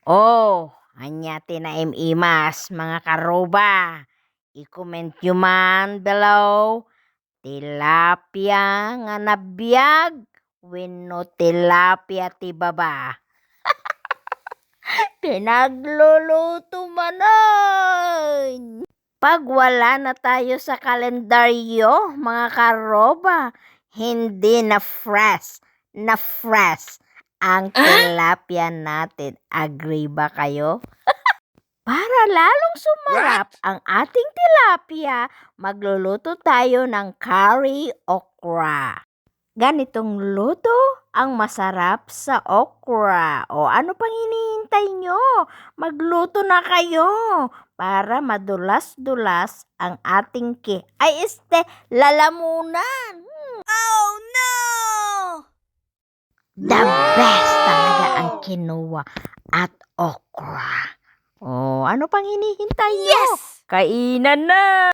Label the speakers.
Speaker 1: Oh, anya tinaimas mga karoba. I-comment nyo man below. Tilapia nga nabiyag. Wenno tilapia ti baba. Pinagluluto manan. Pag wala na tayo sa kalendaryo, mga karoba, hindi na fresh ang tilapia natin. Agree ba kayo? Para lalong sumarap ang ating tilapia, magluluto tayo ng curry okra. Ganitong luto ang masarap sa okra. O ano pang hinihintay nyo? Magluto na kayo para madulas-dulas ang ating lalamunan.
Speaker 2: Oh no!
Speaker 1: The best talaga ang quinoa at okra. O ano pang hinihintay nyo?
Speaker 2: Yes!
Speaker 1: Kainan na!